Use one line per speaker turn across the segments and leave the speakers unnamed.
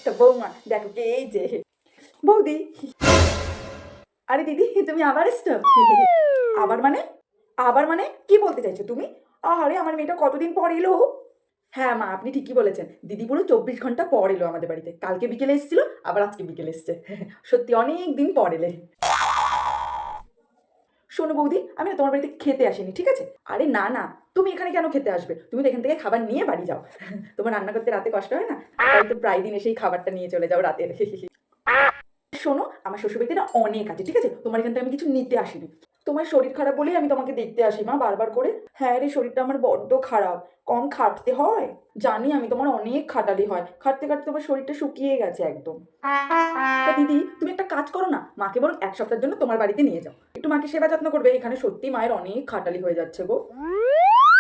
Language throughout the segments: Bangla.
তো বৌমা দেখো কে এই যে বৌদি। আরে দিদি তুমি আবার এসছো? আবার মানে কি বলতে চাইছো তুমি? আরে আমার মেয়েটা কতদিন পর এলো। হ্যাঁ মা, আপনি ঠিকই বলেছেন, দিদি পুরো 24 ঘন্টা পর এলো আমাদের বাড়িতে। কালকে বিকেলে এসেছিল, আবার আজকে বিকেলে এসছে। সত্যি অনেক দিন পর এলে। শোনো বৌদি, আমি না তোমার বাড়িতে খেতে আসিনি, ঠিক আছে? আরে না না, তুমি এখানে কেন খেতে আসবে? তুমি তো এখান থেকে খাবার নিয়ে বাড়ি যাও। তোমার রান্না করতে রাতে কষ্ট হয় না, তাই তো প্রায় দিন এসেই খাবারটা নিয়ে চলে যাও রাতের। শোনো, আমার শ্বশুরবাড়িতে না অনেক আছে, ঠিক আছে? তোমার এখান থেকে আমি কিছু নিতে আসিনি। তোমার শরীর খারাপ বলেই আমি তোমাকে দেখতে আসি মা, বারবার করে। হ্যাঁ রে, শরীরটা আমার বড্ড খারাপ। কম খাটতে হয় জানি আমি, তোমার অনেক খাটালি হয়, খাটতে খাটতে তোমার শরীরটা শুকিয়ে গেছে একদম। তা দিদি তুমি একটা কাজ করো না, মাকে বরং 1 সপ্তাহের জন্য তোমার বাড়িতে নিয়ে যাও, একটু মাকে সেবা যত্ন করবে। এখানে সত্যি মায়ের অনেক খাটালি হয়ে যাচ্ছে গো।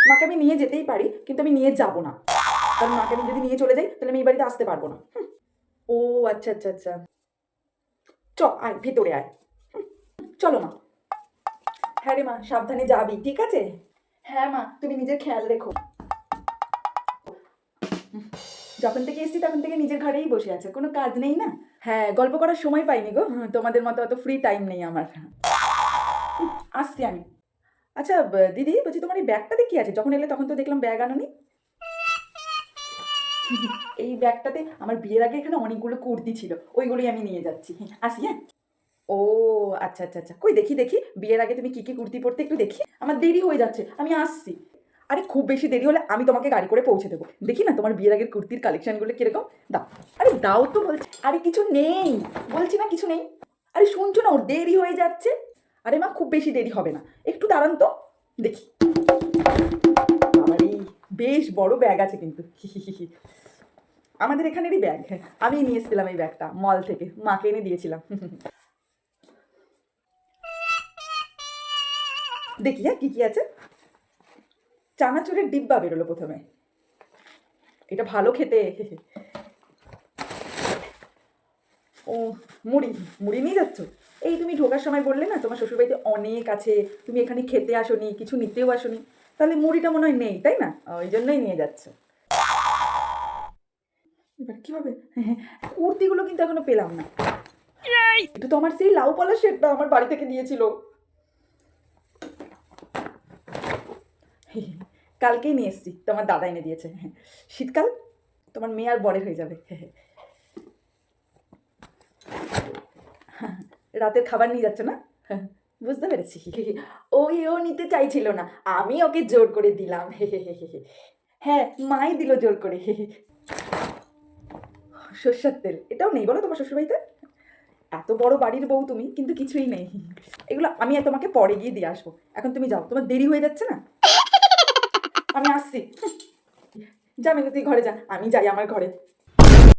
মাকে আমি নিয়ে যেতেই পারি, কিন্তু আমি নিয়ে যাব না, কারণ মাকে আমি যদি নিয়ে চলে যাই তাহলে আমি এই বাড়িতে আসতে পারবো না। ও আচ্ছা আচ্ছা আচ্ছা, চ আয় ভেতরে আয়। চলো মা। হ্যাঁ রে মা, সাবধানে যাবি, ঠিক আছে? হ্যাঁ মা, তুমি নিজের খেয়াল রেখো। যখন থেকে এসছি তখন থেকে নিজের ঘরেই বসে আছে, কোনো কাজ নেই না। হ্যাঁ, গল্প করার সময় পাইনি গো, তোমাদের মতো অত ফ্রি টাইম নেই আমার। আসছি আমি। আচ্ছা দিদি বলছি, তোমার এই ব্যাগটাতে কি আছে? যখন এলে তখন তো দেখলাম ব্যাগ আনোনি। এই ব্যাগটাতে আমার বিয়ের আগে এখানে অনেকগুলো কুর্তি ছিল, ওইগুলোই আমি নিয়ে যাচ্ছি। আসি হ্যাঁ। ও আচ্ছা আচ্ছা আচ্ছা, কই দেখি দেখি, বিয়ের আগে তুমি কি কি কুর্তি পরতে একটু দেখি। আমার দেরি হয়ে যাচ্ছে, আমি আসছি। আরে খুব বেশি দেরি হলে আমি তোমাকে গাড়ি করে পৌঁছে দেবো। দেখি না তোমার বিয়ের আগের কুর্তির কালেকশনগুলো কিরকম। দাও। আরে দাও তো বলছি, আরে কিছু নেই, বলছি না কিছু নেই। আরে শুনছো না, ওর দেরি হয়ে যাচ্ছে। আরে মা, খুব বেশি দেরি হবে না, একটু দাঁড়ান তো দেখি। আরে বেশ বড় ব্যাগ আছে কিন্তু। আমাদের এখানেরই ব্যাগ, আমি নিয়ে এসেছিলাম এই ব্যাগটা মল থেকে, মাকে এনে দিয়েছিলাম। দেখি হ্যাঁ কি কি আছে। চানাচুরের ডিব্বা বেরোলো প্রথমে, এটা ভালো খেতে। ও মুড়ি, মুড়ি নিয়ে যাচ্ছ? এই তুমি ঢোকার সময় বললে না তোমার শ্বশুরবাড়িতে অনেক আছে, তুমি এখানে খেতে আসোনি, কিছু নিতেও আসোনি, তাহলে মুড়িটা মনে হয় নেই, তাই না? ওই জন্যই নিয়ে যাচ্ছ। এবার কি হবে? কুর্তিগুলো কিন্তু এখনো পেলাম না। এটা তো আমার সেই লাউ পলাশ সেটটা আমার বাড়ি থেকে দিয়েছিল। কালকেই নিয়ে এসেছি, তোমার দাদা এনে দিয়েছে। শীতকাল তোমার মেয়ে আর বরের হয়ে যাবে। রাতের খাবার নিয়ে যাচ্ছ না? বুঝতে পেরেছি। ও নিতে চাইছিল না, আমি ওকে জোর করে দিলাম। হ্যাঁ, মাই দিল জোর করে। সর্ষের তেল এটাও নেই বলো তোমার শ্বশুরবাড়িতে? এত বড় বাড়ির বউ তুমি, কিন্তু কিছুই নেই। এগুলো আমি তোমাকে পরে গিয়ে দিয়ে আসবো, এখন তুমি যাও, তোমার দেরি হয়ে যাচ্ছে না। আমি আসছি। যা মিনতি, ঘরে যা, আমি যাই আমার ঘরে।